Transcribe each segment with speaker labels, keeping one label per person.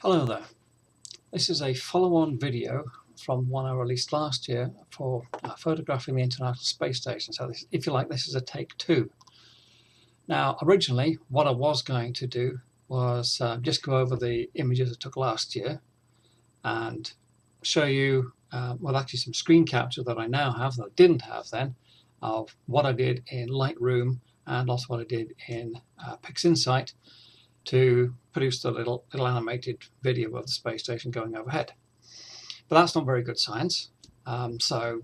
Speaker 1: Hello there. This is a follow-on video from one I released last year for photographing the International Space Station. So this, if you like, this is a take two. Now, originally, what I was going to do was just go over the images I took last year and show you, well, actually some screen capture that I now have that I didn't have then, of what I did in Lightroom and also what I did in PixInsight to produce the little animated video of the space station going overhead. But that's not very good science. So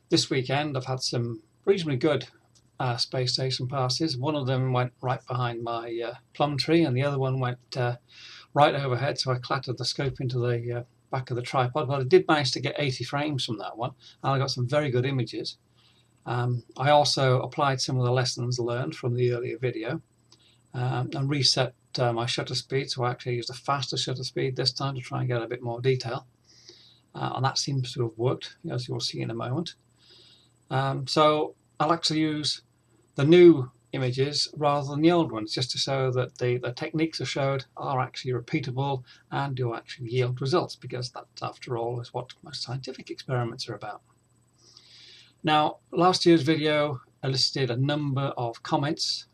Speaker 1: this weekend I've had some reasonably good space station passes. One of them went right behind my plum tree and the other one went right overhead, so I clattered the scope into the back of the tripod. But I did manage to get 80 frames from that one, and I got some very good images. I also applied some of the lessons learned from the earlier video and reset my shutter speed, so I actually used a faster shutter speed this time to try and get a bit more detail, and that seems to have worked, as you'll see in a moment. So I'll actually use the new images rather than the old ones, just to show that the techniques I showed are actually repeatable and do actually yield results, because that, after all, is what most scientific experiments are about. Now, last year's video elicited a number of comments,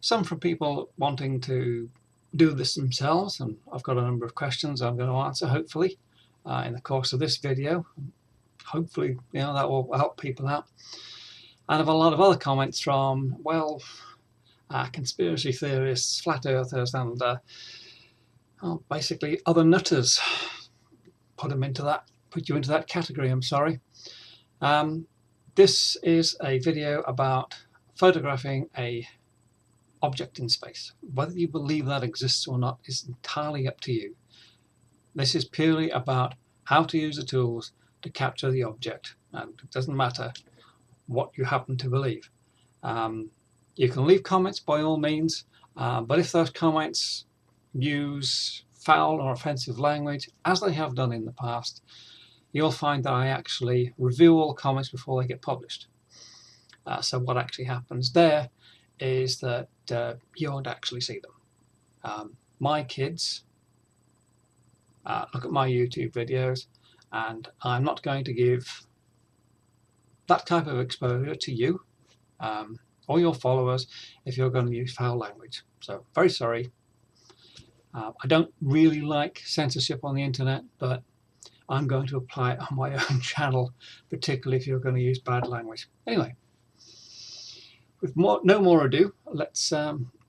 Speaker 1: some from people wanting to do this themselves, and I've got a number of questions I'm going to answer, hopefully, in the course of this video. Hopefully, that will help people out. And I've a lot of other comments from, well, conspiracy theorists, flat earthers, and basically other nutters. Put you into that category, I'm sorry. This is a video about photographing a object in space. Whether you believe that exists or not is entirely up to you. This is purely about how to use the tools to capture the object, and it doesn't matter what you happen to believe. You can leave comments by all means, but if those comments use foul or offensive language, as they have done in the past, you'll find that I actually review all comments before they get published. So what actually happens there is that you won't actually see them. My kids look at my YouTube videos, and I'm not going to give that type of exposure to you or your followers if you're going to use foul language. So very sorry. I don't really like censorship on the internet, but I'm going to apply it on my own channel, particularly if you're going to use bad language. Anyway, with no more ado, let's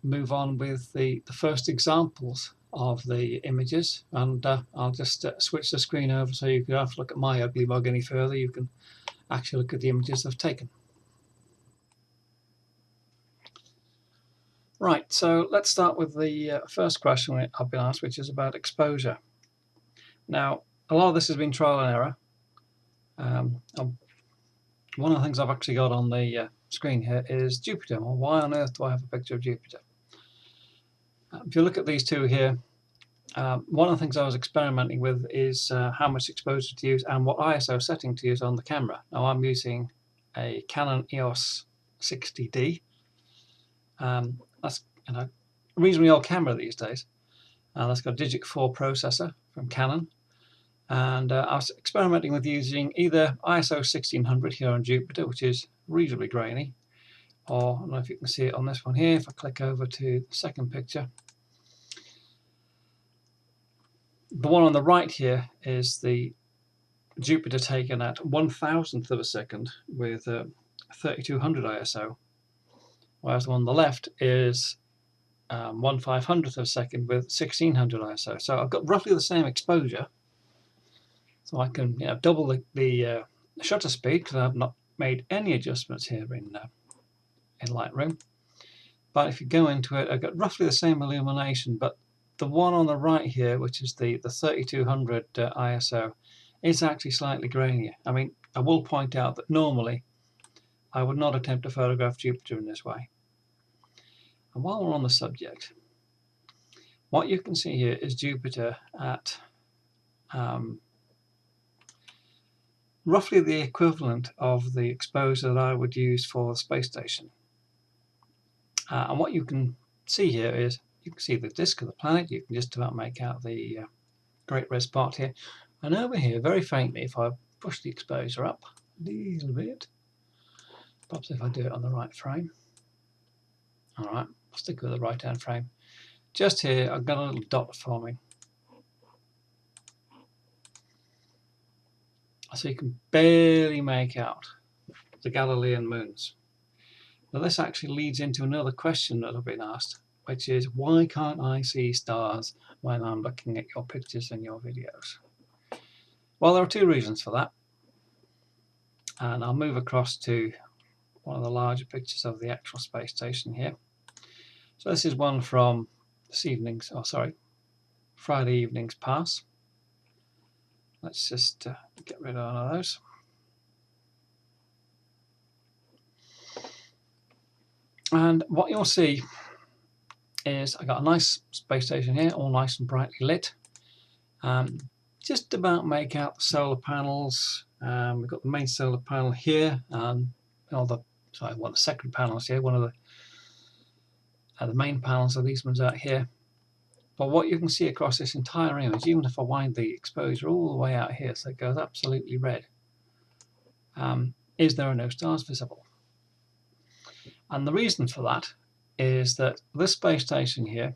Speaker 1: move on with the first examples of the images, and I'll just switch the screen over so you don't have to look at my ugly mug any further. You can actually look at the images I've taken. Right, so let's start with the first question I've been asked, which is about exposure. Now, a lot of this has been trial and error. One of the things I've actually got on the screen here is Jupiter. Well, why on earth do I have a picture of Jupiter? If you look at these two here, one of the things I was experimenting with is how much exposure to use and what ISO setting to use on the camera. Now, I'm using a Canon EOS 60D. That's a reasonably old camera these days. That's got a Digic 4 processor from Canon. And I was experimenting with using either ISO 1600 here on Jupiter, which is reasonably grainy, or I don't know if you can see it on this one here. If I click over to the second picture, the one on the right here is the Jupiter taken at 1,000th of a second with 3200 ISO, whereas the one on the left is 1/500th of a second with 1600 ISO. So I've got roughly the same exposure. So I can double the shutter speed, because I've not made any adjustments here in Lightroom. But if you go into it, I've got roughly the same illumination, but the one on the right here, which is the 3200 ISO, is actually slightly grainier. I mean, I will point out that normally I would not attempt to photograph Jupiter in this way. And while we're on the subject, what you can see here is Jupiter at roughly the equivalent of the exposure that I would use for the space station. And what you can see here is you can see the disk of the planet. You can just about make out the great red spot here. And over here, very faintly, if I push the exposure up a little bit, perhaps if I do it on the right frame. All right, I'll stick with the right hand frame. Just here, I've got a little dot forming. So you can barely make out the Galilean moons. Now this actually leads into another question that I've been asked, which is, why can't I see stars when I'm looking at your pictures and your videos? Well, there are two reasons for that. And I'll move across to one of the larger pictures of the actual space station here. So this is one from Friday evening's pass. Let's just get rid of one of those. And what you'll see is I got a nice space station here, all nice and brightly lit. Just about make out the solar panels. We've got the main solar panel here, and the second panels here. One of the main panels of these ones out here. But what you can see across this entire image, even if I wind the exposure all the way out here, so it goes absolutely red, is there are no stars visible. And the reason for that is that this space station here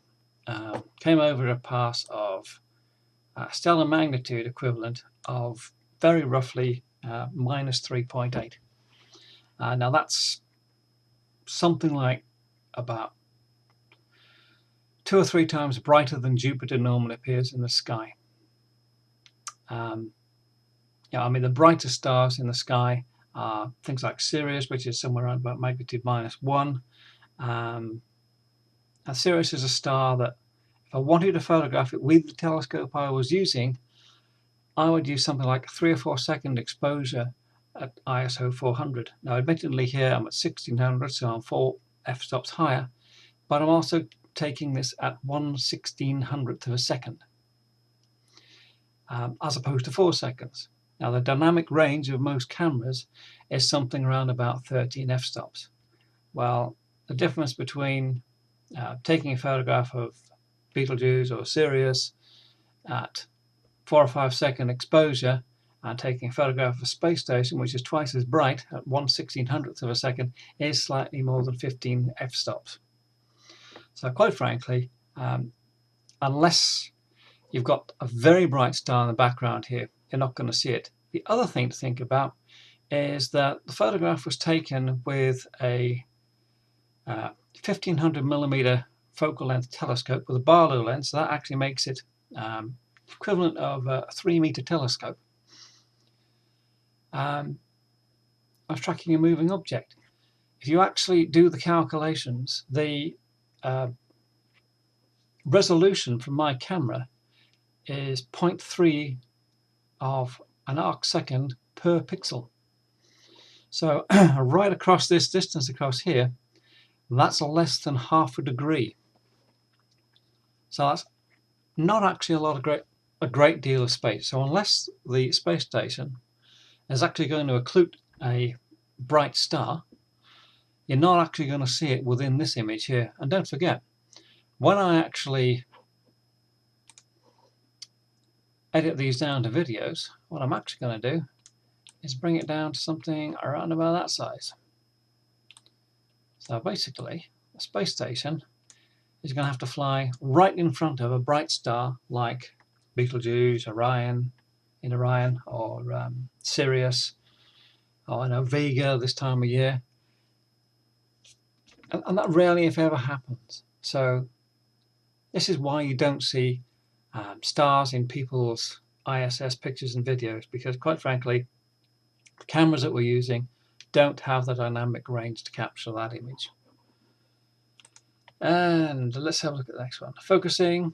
Speaker 1: came over a pass of stellar magnitude equivalent of very roughly minus 3.8. Now that's something like about 2 or 3 times brighter than Jupiter normally appears in the sky. I mean, the brightest stars in the sky are things like Sirius, which is somewhere around about magnitude -1. And Sirius is a star that, if I wanted to photograph it with the telescope I was using, I would use something like 3 or 4 second exposure at ISO 400. Now, admittedly, here I'm at 1600, so I'm 4 f-stops higher, but I'm also taking this at 1/1600th of a second, as opposed to 4 seconds. Now, the dynamic range of most cameras is something around about 13 f-stops. Well, the difference between taking a photograph of Betelgeuse or Sirius at 4 or 5 second exposure and taking a photograph of a space station, which is twice as bright at 1/1600th of a second, is slightly more than 15 f-stops. So quite frankly, unless you've got a very bright star in the background here, you're not going to see it. The other thing to think about is that the photograph was taken with a 1500mm focal length telescope with a Barlow lens, so that actually makes it equivalent of a 3-meter telescope. I was tracking a moving object. If you actually do the calculations, the resolution from my camera is 0.3 of an arc second per pixel. So right across this distance across here, that's less than half a degree. So that's not actually a great deal of space. So unless the space station is actually going to occlude a bright star, you're not actually going to see it within this image here. And don't forget, when I actually edit these down to videos, what I'm actually going to do is bring it down to something around about that size. So basically, the space station is going to have to fly right in front of a bright star like Betelgeuse, Orion, or Sirius, or Vega this time of year. And that rarely, if ever, happens. So this is why you don't see stars in people's ISS pictures and videos, because quite frankly, the cameras that we're using don't have the dynamic range to capture that image. And let's have a look at the next one. Focusing.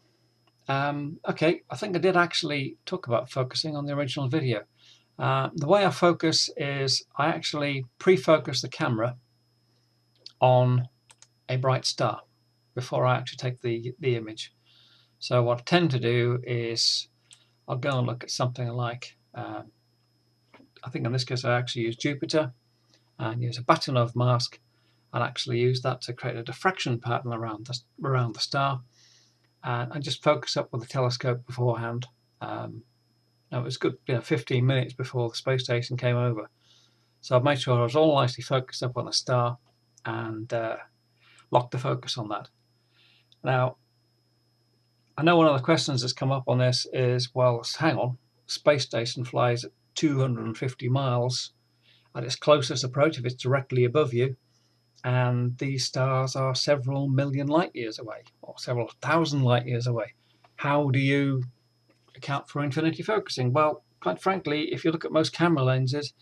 Speaker 1: Okay, I think I did actually talk about focusing on the original video. The way I focus is I actually pre-focus the camera on a bright star before I actually take the image. So what I tend to do is I'll go and look at something like, I think in this case I actually use Jupiter and use a Batonov mask and actually use that to create a diffraction pattern around the star. and just focus up with the telescope beforehand. Now it was good, 15 minutes before the space station came over. So I've made sure I was all nicely focused up on a star and locked the focus on that. Now, I know one of the questions that's come up on this is, well, hang on, space station flies at 250 miles at its closest approach if it's directly above you, and these stars are several million light years away or several thousand light years away. How do you account for infinity focusing? Well, quite frankly, if you look at most camera lenses,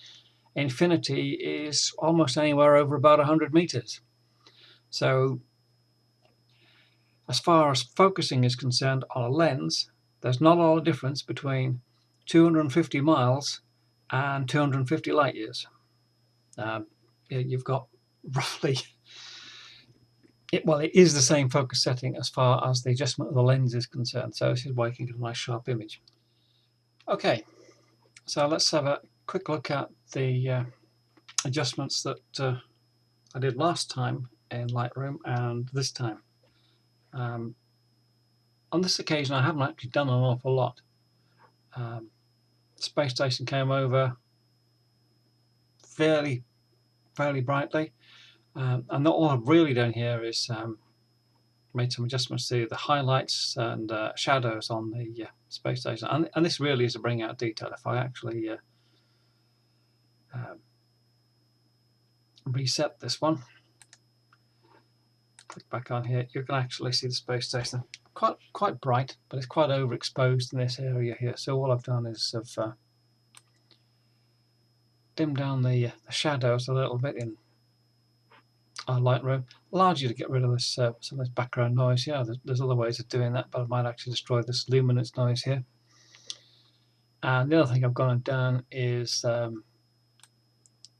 Speaker 1: infinity is almost anywhere over about 100 meters. So as far as focusing is concerned on a lens, there's not a lot of difference between 250 miles and 250 light years. You've got roughly, it is the same focus setting as far as the adjustment of the lens is concerned. So this is why you can get a nice sharp image. Okay, so let's have a quick look at the adjustments that I did last time in Lightroom and this time. On this occasion I haven't actually done an awful lot. The space station came over fairly brightly, and all I've really done here is made some adjustments to the highlights and shadows on the space station, and this really is to bring out detail. If I actually reset this one, click back on here, you can actually see the space station quite bright, but it's quite overexposed in this area here. So all I've done is I've dimmed down the shadows a little bit in Lightroom, largely to get rid of this some of this background noise. Yeah, there's other ways of doing that, but I might actually destroy this luminance noise here. And the other thing I've gone and done is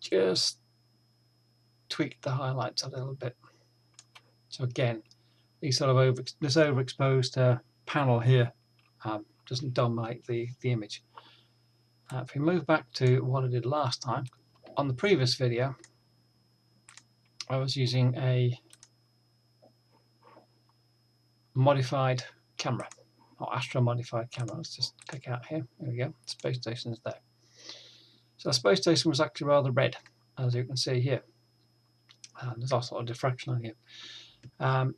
Speaker 1: just tweak the highlights a little bit. So again, these sort of this overexposed panel here doesn't dominate the image. If we move back to what I did last time, on the previous video I was using a modified camera, or Astro modified camera. Let's just click out here. There we go. The space station is there. So the space station was actually rather red, as you can see here. There's also a diffraction on here.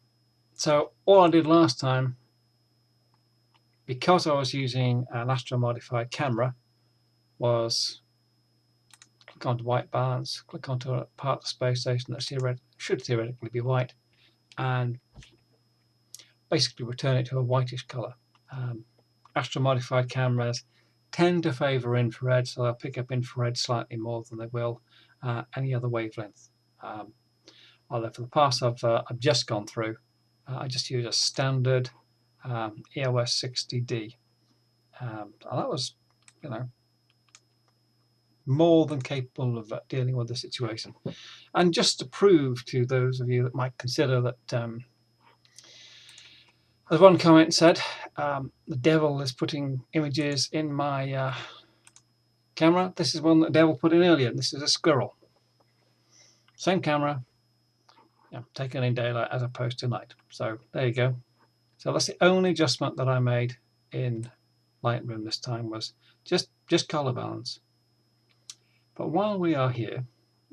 Speaker 1: So all I did last time, because I was using an Astro modified camera, was click onto white balance, click onto a part of the space station that should theoretically be white, and basically return it to a whitish colour. Astro modified cameras tend to favour infrared, so they'll pick up infrared slightly more than they will any other wavelength. Although for the parts I've just gone through, I just use a standard EOS 60D. And that was, more than capable of dealing with the situation. And just to prove to those of you that might consider that, as one comment said, the devil is putting images in my camera. This is one that the devil put in earlier. This is a squirrel. Same camera, taken in daylight as opposed to night. So there you go. So that's the only adjustment that I made in Lightroom this time, was just color balance. But while we are here,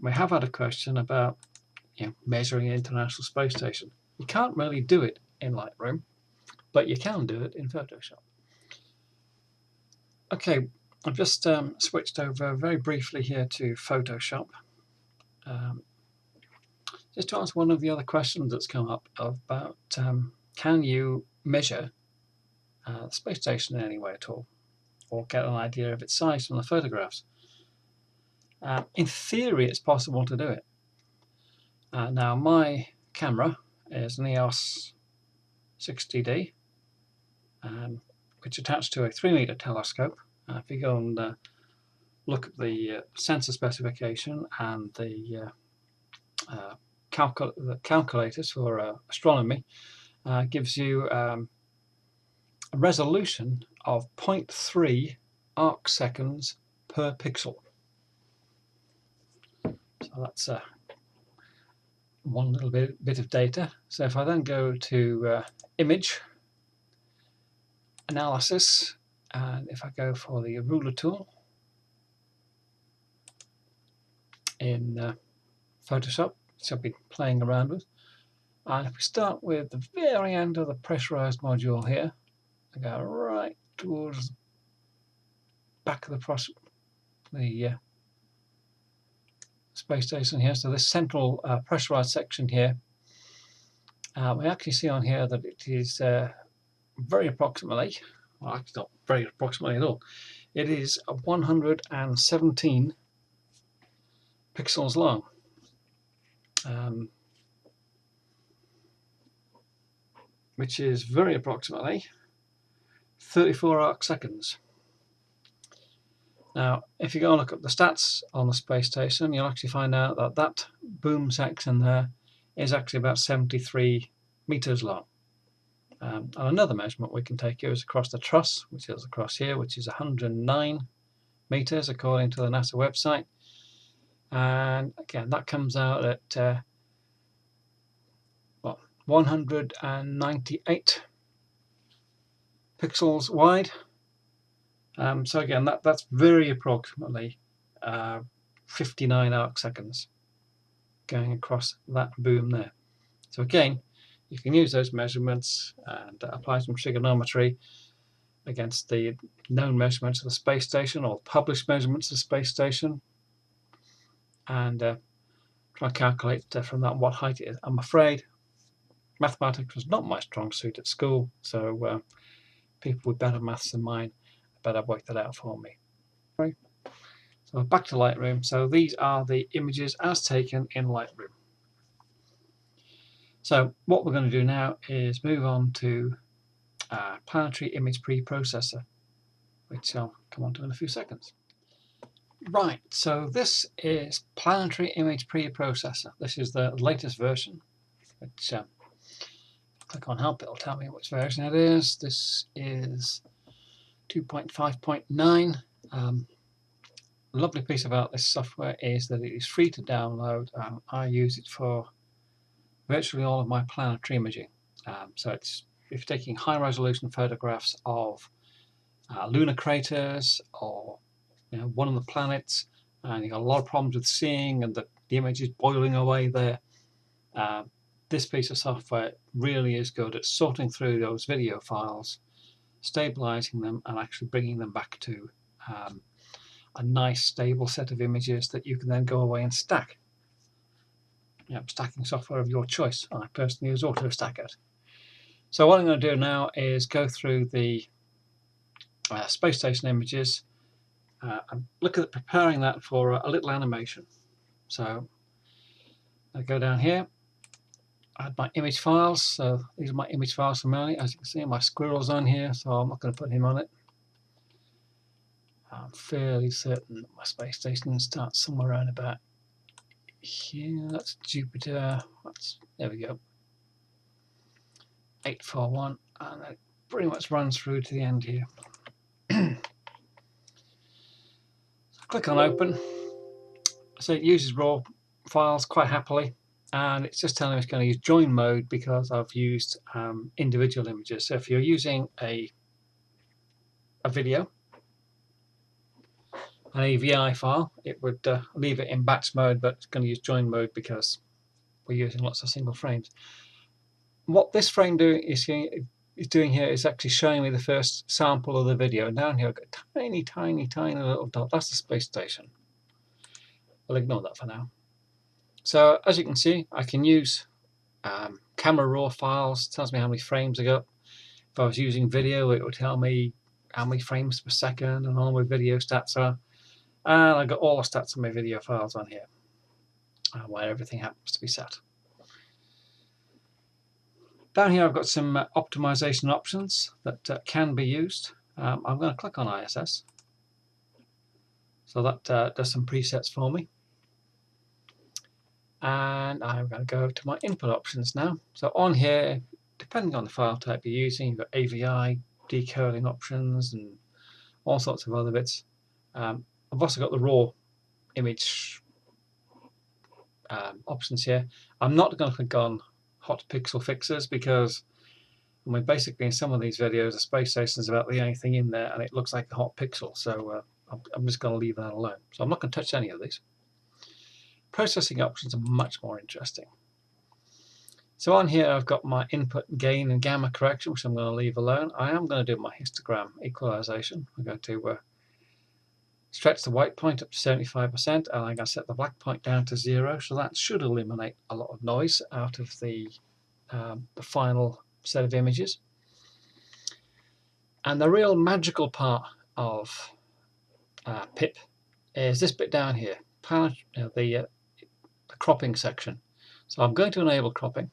Speaker 1: we have had a question about measuring an International Space Station. You can't really do it in Lightroom, but you can do it in Photoshop. Okay, I've just switched over very briefly here to Photoshop. Just to answer one of the other questions that's come up about can you measure the space station in any way at all, or get an idea of its size from the photographs. In theory, it's possible to do it. Now, my camera is an EOS 60D, which is attached to a 3-meter telescope. If you go and look at the sensor specification and the calculators for astronomy, gives you a resolution of 0.3 arc seconds per pixel. So that's one little bit of data. So if I then go to image, analysis, and if I go for the ruler tool in Photoshop, which I've been playing around with, and if we start with the very end of the pressurized module here, I go right towards the back of the space station here. So this central pressurized section here, we actually see on here that it is very approximately, well, actually not very approximately at all, it is 117 pixels long. Which is very approximately 34 arc seconds. Now, if you go and look up the stats on the space station, you'll actually find out that that boom section there is actually about 73 meters long. And another measurement we can take here is across the truss, which is across here, which is 109 meters according to the NASA website. And again, that comes out at 198 pixels wide. So again, that's very approximately 59 arc seconds going across that boom there. So again, you can use those measurements and apply some trigonometry against the known measurements of the space station or published measurements of the space station, and try and calculate from that what height it is. I'm afraid mathematics was not my strong suit at school, so people with better maths than mine better work that out for me. Right. So back to Lightroom. So these are the images as taken in Lightroom. So what we're going to do now is move on to Planetary Image Preprocessor, which I'll come on to in a few seconds. Right, so this is Planetary Image Preprocessor. This is the latest version, which click on help, it'll tell me which version it is. This is 2.5.9. Lovely piece about this software is that it is free to download. I use it for virtually all of my planetary imaging. So it's, if you're taking high resolution photographs of lunar craters or one of the planets, and you've got a lot of problems with seeing and the image is boiling away there, this piece of software really is good at sorting through those video files, stabilizing them, and actually bringing them back to a nice stable set of images that you can then go away and stack. Stacking software of your choice. I personally use AutoStacker. So what I'm going to do now is go through the space station images and look at preparing that for a little animation. So I go down here, add my image files. So these are my image files from earlier. As you can see, my squirrel's on here, so I'm not going to put him on it. I'm fairly certain that my space station starts somewhere around about here. That's Jupiter. There we go. 841, and it pretty much runs through to the end here. So click on open. So it uses raw files quite happily, and it's just telling me it's going to use join mode because I've used individual images. So if you're using a video, an AVI file, it would leave it in batch mode, but it's going to use join mode because we're using lots of single frames. What this frame is doing here is actually showing me the first sample of the video. And down here I've got a tiny little dot. That's the space station. I'll ignore that for now. So as you can see, I can use camera raw files. It tells me how many frames I got. If I was using video, it would tell me how many frames per second and all my video stats are. And I've got all the stats on my video files on here, where everything happens to be set. Down here I've got some optimization options that can be used. I'm going to click on ISS. So that does some presets for me. And I'm going to go to my input options now. So on here, depending on the file type you're using, you've got AVI, decoding options, and all sorts of other bits. I've also got the raw image options here. I'm not going to click on hot pixel fixes because I mean, basically in some of these videos the space station is about the only thing in there and it looks like a hot pixel, so I'm just going to leave that alone. So I'm not going to touch any of these. Processing options are much more interesting. So on here I've got my input gain and gamma correction, which I'm going to leave alone. I am going to do my histogram equalization. I'm going to stretch the white point up to 75%, and I'm going to set the black point down to 0, so that should eliminate a lot of noise out of the final set of images. And the real magical part of PIP is this bit down here, the cropping section. So I'm going to enable cropping.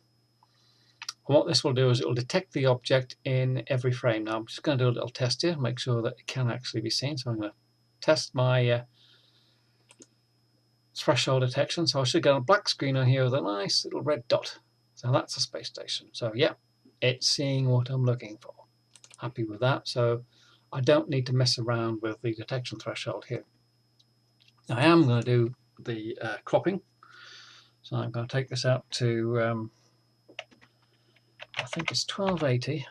Speaker 1: And what this will do is it will detect the object in every frame. Now I'm just going to do a little test here, make sure that it can actually be seen. So I'm going to test my threshold detection. So I should get a black screen on here with a nice little red dot. So that's a space station. So yeah, it's seeing what I'm looking for. Happy with that. So I don't need to mess around with the detection threshold here. Now I am going to do the cropping. So I'm going to take this out to I think it's 1280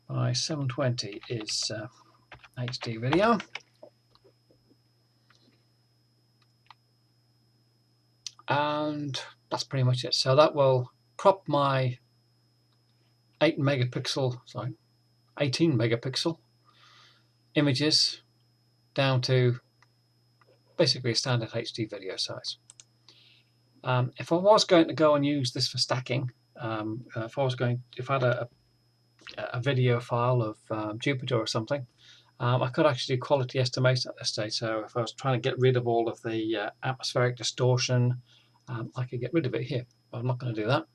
Speaker 1: by 720 is HD video. And that's pretty much it. So that will crop my 18 megapixel images down to basically a standard HD video size. If I was going to go and use this for stacking, if I had a video file of Jupiter or something, I could actually do quality estimation at this stage. So if I was trying to get rid of all of the atmospheric distortion, I could get rid of it here, but I'm not going to do that.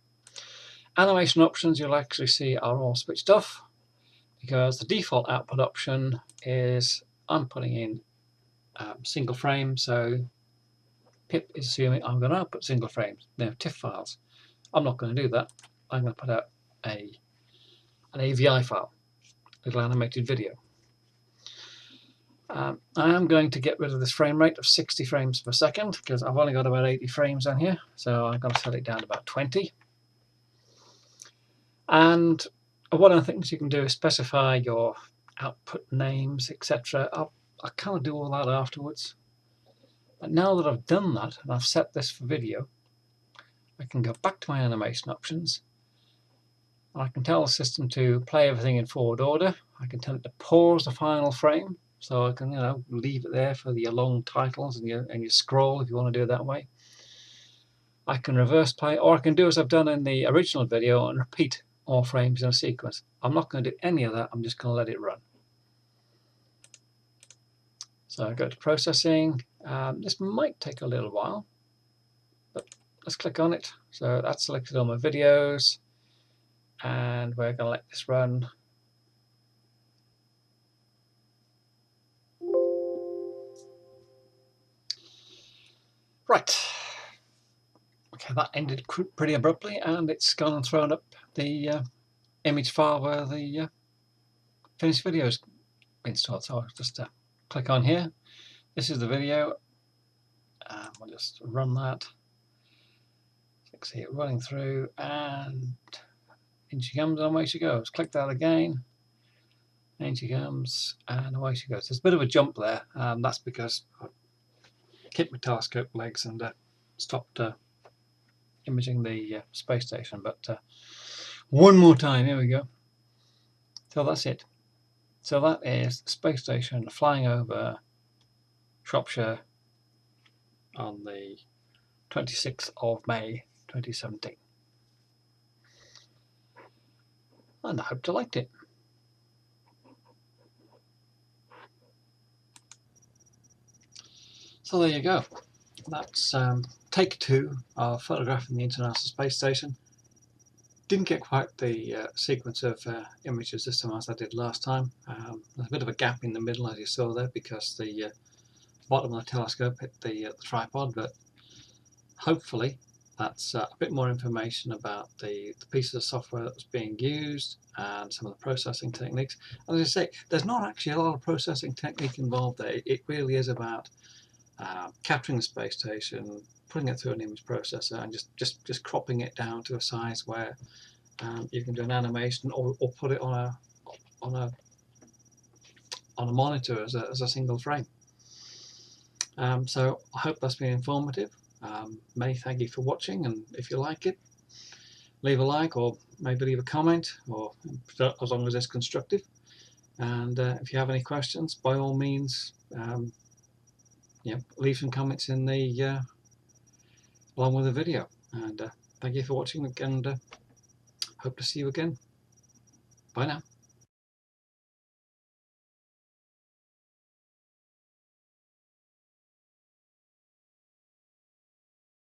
Speaker 1: Animation options you'll actually see are all switched off, because the default output option is I'm putting in single frame, so PIP is assuming I'm going to output single frames. They're TIFF files. I'm not going to do that. I'm going to put out an AVI file, little animated video. I am going to get rid of this frame rate of 60 frames per second because I've only got about 80 frames on here, so I'm going to set it down to about 20. And one of the things you can do is specify your output names, etc. I'll kind of do all that afterwards. But now that I've done that and I've set this for video, I can go back to my animation options. And I can tell the system to play everything in forward order. I can tell it to pause the final frame, so I can leave it there for your long titles and your scroll if you want to do it that way. I can reverse play, or I can do as I've done in the original video and repeat all frames in a sequence. I'm not going to do any of that. I'm just going to let it run. So I go to processing. This might take a little while, but let's click on it. So that's selected all my videos, and we're going to let this run. Right. Okay, that ended pretty abruptly, and it's gone and thrown up the image file where the finished video is installed. So I'll just click on here. This is the video. We'll just run that. You can see it running through, and in she comes, and away she goes. Click that again. In she comes, and away she goes. There's a bit of a jump there. That's because I kicked my telescope legs and stopped imaging the space station. But one more time, here we go. So that's it. So that is the space station flying over Shropshire on the 26th of May 2017. And I hope you liked it. So there you go. That's take 2 of photographing the International Space Station. Didn't get quite the sequence of images this time as I did last time. There's a bit of a gap in the middle, as you saw there, because the bottom of the telescope hit the tripod, but hopefully that's a bit more information about the pieces of software that was being used and some of the processing techniques. As I say, there's not actually a lot of processing technique involved there. It really is about capturing the space station, putting it through an image processor, and just cropping it down to a size where You can do an animation or put it on a monitor as a single frame. So I hope that's been informative. Many thank you for watching, and if you like it, leave a like or maybe leave a comment, or as long as it's constructive. And if you have any questions, by all means, leave some comments in the along with the video. And thank you for watching, and hope to see you again. Bye now.